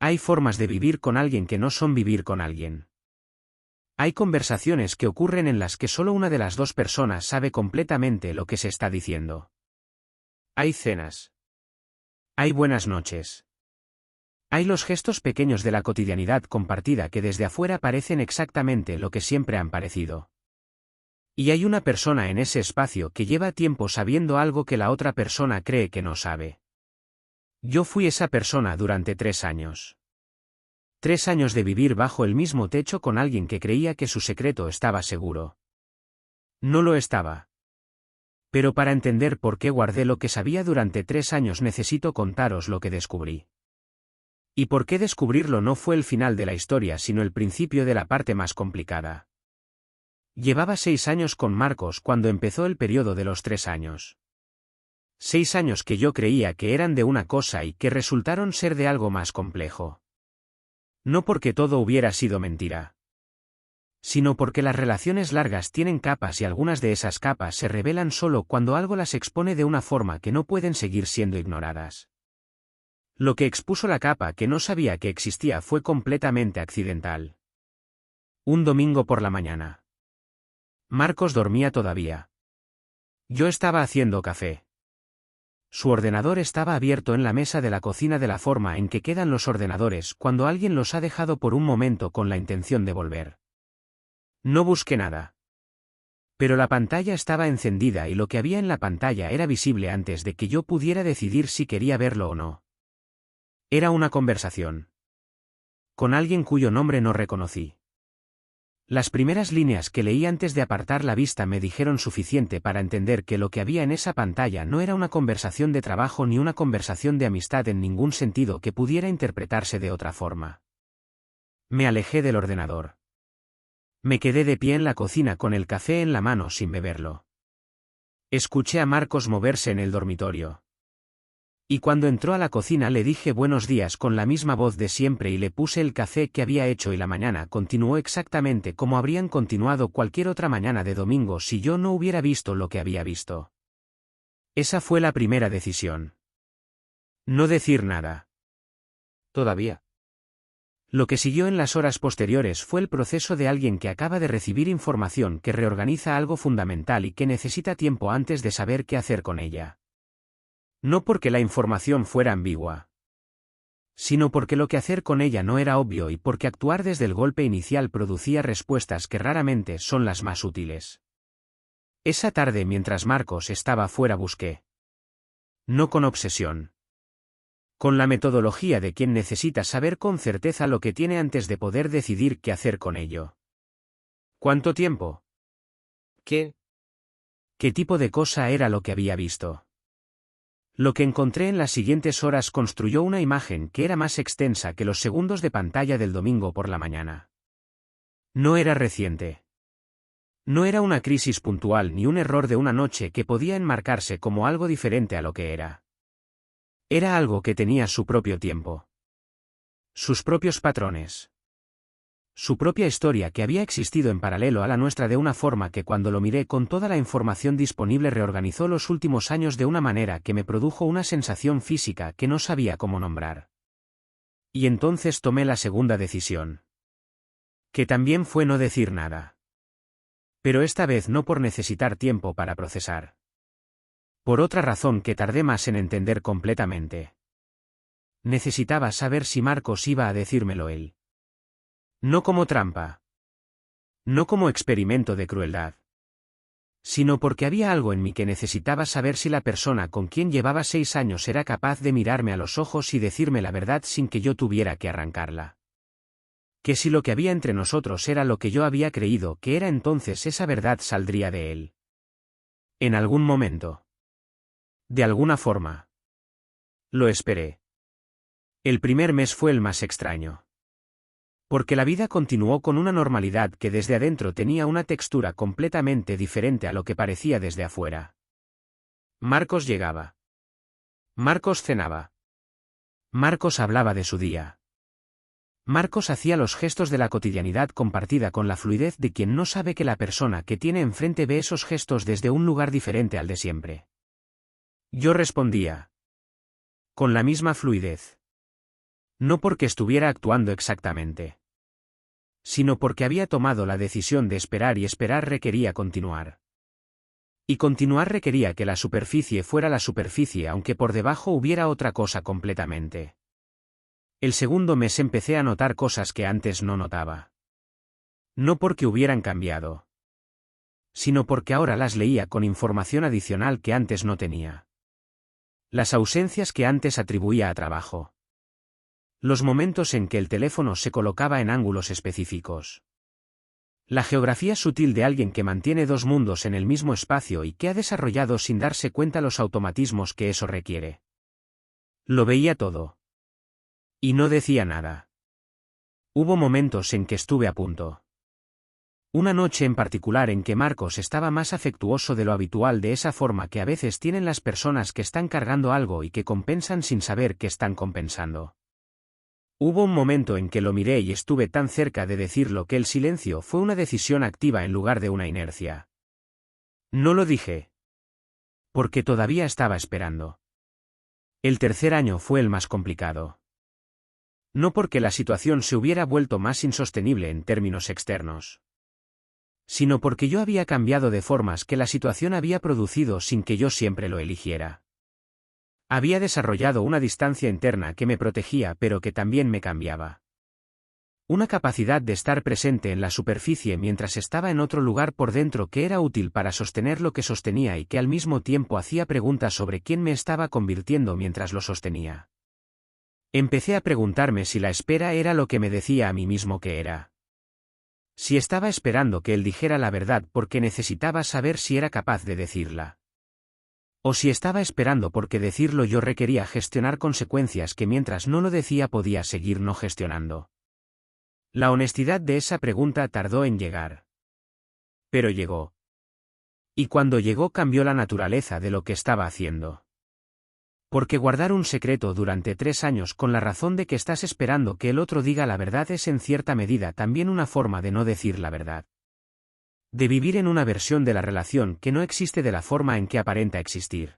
Hay formas de vivir con alguien que no son vivir con alguien. Hay conversaciones que ocurren en las que solo una de las dos personas sabe completamente lo que se está diciendo. Hay cenas. Hay buenas noches. Hay los gestos pequeños de la cotidianidad compartida que desde afuera parecen exactamente lo que siempre han parecido. Y hay una persona en ese espacio que lleva tiempo sabiendo algo que la otra persona cree que no sabe. Yo fui esa persona durante 3 años. 3 años de vivir bajo el mismo techo con alguien que creía que su secreto estaba seguro. No lo estaba. Pero para entender por qué guardé lo que sabía durante 3 años necesito contaros lo que descubrí. Y por qué descubrirlo no fue el final de la historia sino el principio de la parte más complicada. Llevaba 6 años con Marcos cuando empezó el periodo de los 3 años. 6 años que yo creía que eran de una cosa y que resultaron ser de algo más complejo. No porque todo hubiera sido mentira, sino porque las relaciones largas tienen capas y algunas de esas capas se revelan solo cuando algo las expone de una forma que no pueden seguir siendo ignoradas. Lo que expuso la capa que no sabía que existía fue completamente accidental. Un domingo por la mañana. Marcos dormía todavía. Yo estaba haciendo café. Su ordenador estaba abierto en la mesa de la cocina de la forma en que quedan los ordenadores cuando alguien los ha dejado por un momento con la intención de volver. No busqué nada. Pero la pantalla estaba encendida y lo que había en la pantalla era visible antes de que yo pudiera decidir si quería verlo o no. Era una conversación. Con alguien cuyo nombre no reconocí. Las primeras líneas que leí antes de apartar la vista me dijeron suficiente para entender que lo que había en esa pantalla no era una conversación de trabajo ni una conversación de amistad en ningún sentido que pudiera interpretarse de otra forma. Me alejé del ordenador. Me quedé de pie en la cocina con el café en la mano sin beberlo. Escuché a Marcos moverse en el dormitorio. Y cuando entró a la cocina le dije buenos días con la misma voz de siempre y le puse el café que había hecho y la mañana continuó exactamente como habrían continuado cualquier otra mañana de domingo si yo no hubiera visto lo que había visto. Esa fue la primera decisión. No decir nada. Todavía. Lo que siguió en las horas posteriores fue el proceso de alguien que acaba de recibir información que reorganiza algo fundamental y que necesita tiempo antes de saber qué hacer con ella. No porque la información fuera ambigua, sino porque lo que hacer con ella no era obvio y porque actuar desde el golpe inicial producía respuestas que raramente son las más útiles. Esa tarde mientras Marcos estaba fuera busqué. No con obsesión. Con la metodología de quien necesita saber con certeza lo que tiene antes de poder decidir qué hacer con ello. ¿Cuánto tiempo? ¿Qué? ¿Qué tipo de cosa era lo que había visto? Lo que encontré en las siguientes horas construyó una imagen que era más extensa que los segundos de pantalla del domingo por la mañana. No era reciente. No era una crisis puntual ni un error de una noche que podía enmarcarse como algo diferente a lo que era. Era algo que tenía su propio tiempo. Sus propios patrones. Su propia historia que había existido en paralelo a la nuestra de una forma que cuando lo miré con toda la información disponible reorganizó los últimos años de una manera que me produjo una sensación física que no sabía cómo nombrar. Y entonces tomé la segunda decisión. Que también fue no decir nada. Pero esta vez no por necesitar tiempo para procesar. Por otra razón que tardé más en entender completamente. Necesitaba saber si Marcos iba a decírmelo él. No como trampa. No como experimento de crueldad. Sino porque había algo en mí que necesitaba saber si la persona con quien llevaba 6 años era capaz de mirarme a los ojos y decirme la verdad sin que yo tuviera que arrancarla. Que si lo que había entre nosotros era lo que yo había creído que era entonces esa verdad saldría de él. En algún momento. De alguna forma. Lo esperé. El primer mes fue el más extraño. Porque la vida continuó con una normalidad que desde adentro tenía una textura completamente diferente a lo que parecía desde afuera. Marcos llegaba. Marcos cenaba. Marcos hablaba de su día. Marcos hacía los gestos de la cotidianidad compartida con la fluidez de quien no sabe que la persona que tiene enfrente ve esos gestos desde un lugar diferente al de siempre. Yo respondía. Con la misma fluidez. No porque estuviera actuando exactamente, sino porque había tomado la decisión de esperar y esperar requería continuar. Y continuar requería que la superficie fuera la superficie aunque por debajo hubiera otra cosa completamente. El segundo mes empecé a notar cosas que antes no notaba. No porque hubieran cambiado, sino porque ahora las leía con información adicional que antes no tenía. Las ausencias que antes atribuía a trabajo. Los momentos en que el teléfono se colocaba en ángulos específicos. La geografía sutil de alguien que mantiene dos mundos en el mismo espacio y que ha desarrollado sin darse cuenta los automatismos que eso requiere. Lo veía todo. Y no decía nada. Hubo momentos en que estuve a punto. Una noche en particular en que Marcos estaba más afectuoso de lo habitual de esa forma que a veces tienen las personas que están cargando algo y que compensan sin saber que están compensando. Hubo un momento en que lo miré y estuve tan cerca de decirlo que el silencio fue una decisión activa en lugar de una inercia. No lo dije. Porque todavía estaba esperando. El tercer año fue el más complicado. No porque la situación se hubiera vuelto más insostenible en términos externos, sino porque yo había cambiado de formas que la situación había producido sin que yo siempre lo eligiera. Había desarrollado una distancia interna que me protegía pero que también me cambiaba. Una capacidad de estar presente en la superficie mientras estaba en otro lugar por dentro que era útil para sostener lo que sostenía y que al mismo tiempo hacía preguntas sobre quién me estaba convirtiendo mientras lo sostenía. Empecé a preguntarme si la espera era lo que me decía a mí mismo que era. Si estaba esperando que él dijera la verdad porque necesitaba saber si era capaz de decirla. O si estaba esperando porque decirlo yo requería gestionar consecuencias que mientras no lo decía podía seguir no gestionando. La honestidad de esa pregunta tardó en llegar. Pero llegó. Y cuando llegó cambió la naturaleza de lo que estaba haciendo. Porque guardar un secreto durante 3 años con la razón de que estás esperando que el otro diga la verdad es en cierta medida también una forma de no decir la verdad. De vivir en una versión de la relación que no existe de la forma en que aparenta existir.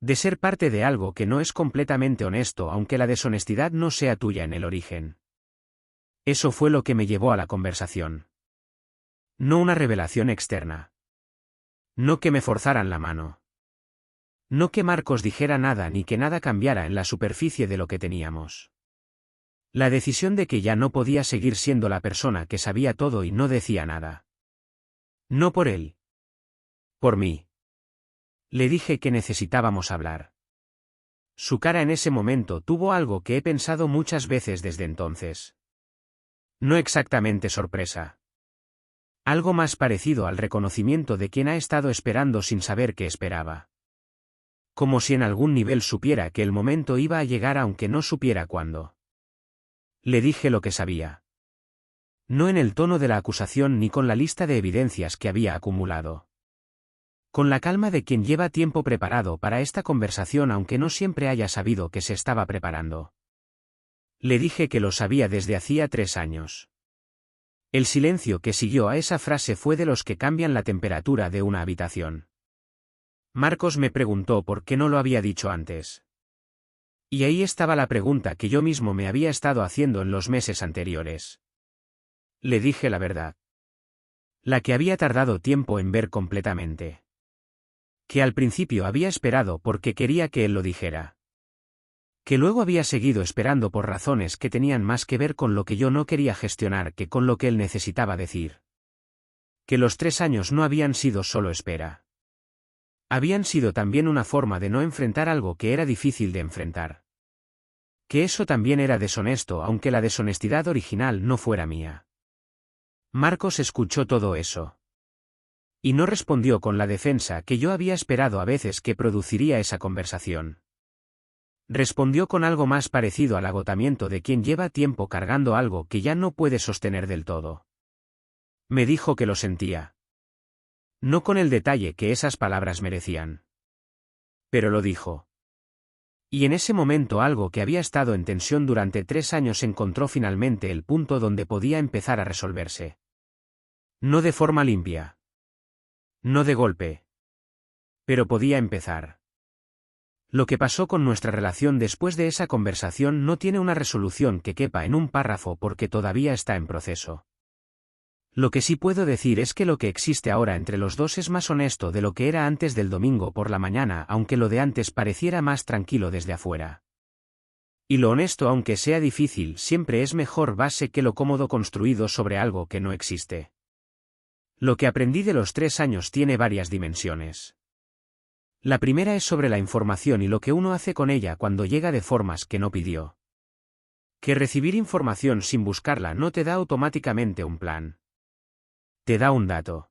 De ser parte de algo que no es completamente honesto aunque la deshonestidad no sea tuya en el origen. Eso fue lo que me llevó a la conversación. No una revelación externa. No que me forzaran la mano. No que Marcos dijera nada ni que nada cambiara en la superficie de lo que teníamos. La decisión de que ya no podía seguir siendo la persona que sabía todo y no decía nada. No por él. Por mí. Le dije que necesitábamos hablar. Su cara en ese momento tuvo algo que he pensado muchas veces desde entonces. No exactamente sorpresa. Algo más parecido al reconocimiento de quien ha estado esperando sin saber qué esperaba. Como si en algún nivel supiera que el momento iba a llegar aunque no supiera cuándo. Le dije lo que sabía. No en el tono de la acusación ni con la lista de evidencias que había acumulado. Con la calma de quien lleva tiempo preparado para esta conversación aunque no siempre haya sabido que se estaba preparando. Le dije que lo sabía desde hacía 3 años. El silencio que siguió a esa frase fue de los que cambian la temperatura de una habitación. Marcos me preguntó por qué no lo había dicho antes. Y ahí estaba la pregunta que yo mismo me había estado haciendo en los meses anteriores. Le dije la verdad. La que había tardado tiempo en ver completamente. Que al principio había esperado porque quería que él lo dijera. Que luego había seguido esperando por razones que tenían más que ver con lo que yo no quería gestionar que con lo que él necesitaba decir. Que los 3 años no habían sido solo espera. Habían sido también una forma de no enfrentar algo que era difícil de enfrentar. Que eso también era deshonesto aunque la deshonestidad original no fuera mía. Marcos escuchó todo eso. Y no respondió con la defensa que yo había esperado a veces que produciría esa conversación. Respondió con algo más parecido al agotamiento de quien lleva tiempo cargando algo que ya no puede sostener del todo. Me dijo que lo sentía. No con el detalle que esas palabras merecían. Pero lo dijo. Y en ese momento algo que había estado en tensión durante 3 años encontró finalmente el punto donde podía empezar a resolverse. No de forma limpia. No de golpe. Pero podía empezar. Lo que pasó con nuestra relación después de esa conversación no tiene una resolución que quepa en un párrafo porque todavía está en proceso. Lo que sí puedo decir es que lo que existe ahora entre los dos es más honesto de lo que era antes del domingo por la mañana, aunque lo de antes pareciera más tranquilo desde afuera. Y lo honesto, aunque sea difícil, siempre es mejor base que lo cómodo construido sobre algo que no existe. Lo que aprendí de los 3 años tiene varias dimensiones. La primera es sobre la información y lo que uno hace con ella cuando llega de formas que no pidió. Que recibir información sin buscarla no te da automáticamente un plan. Te da un dato.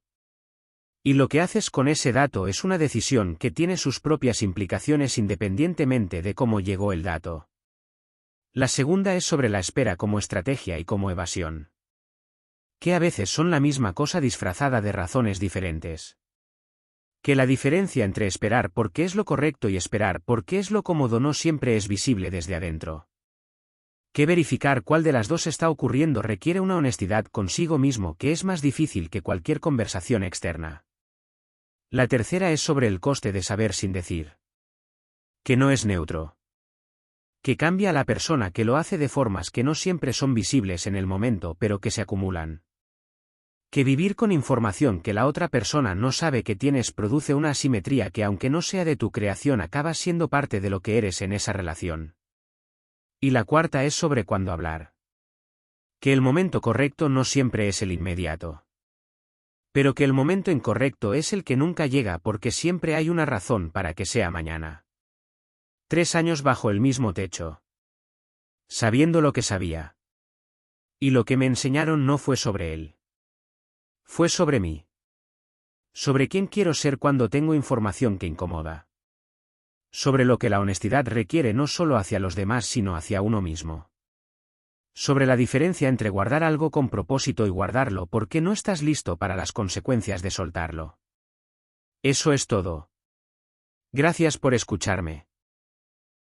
Y lo que haces con ese dato es una decisión que tiene sus propias implicaciones independientemente de cómo llegó el dato. La segunda es sobre la espera como estrategia y como evasión. Que a veces son la misma cosa disfrazada de razones diferentes. Que la diferencia entre esperar porque es lo correcto y esperar porque es lo cómodo no siempre es visible desde adentro. Que verificar cuál de las dos está ocurriendo requiere una honestidad consigo mismo que es más difícil que cualquier conversación externa. La tercera es sobre el coste de saber sin decir. Que no es neutro. Que cambia a la persona que lo hace de formas que no siempre son visibles en el momento pero que se acumulan. Que vivir con información que la otra persona no sabe que tienes produce una asimetría que aunque no sea de tu creación acaba siendo parte de lo que eres en esa relación. Y la cuarta es sobre cuándo hablar. Que el momento correcto no siempre es el inmediato. Pero que el momento incorrecto es el que nunca llega porque siempre hay una razón para que sea mañana. 3 años bajo el mismo techo. Sabiendo lo que sabía. Y lo que me enseñaron no fue sobre él. Fue sobre mí. Sobre quién quiero ser cuando tengo información que incomoda. Sobre lo que la honestidad requiere no solo hacia los demás sino hacia uno mismo. Sobre la diferencia entre guardar algo con propósito y guardarlo porque no estás listo para las consecuencias de soltarlo. Eso es todo. Gracias por escucharme.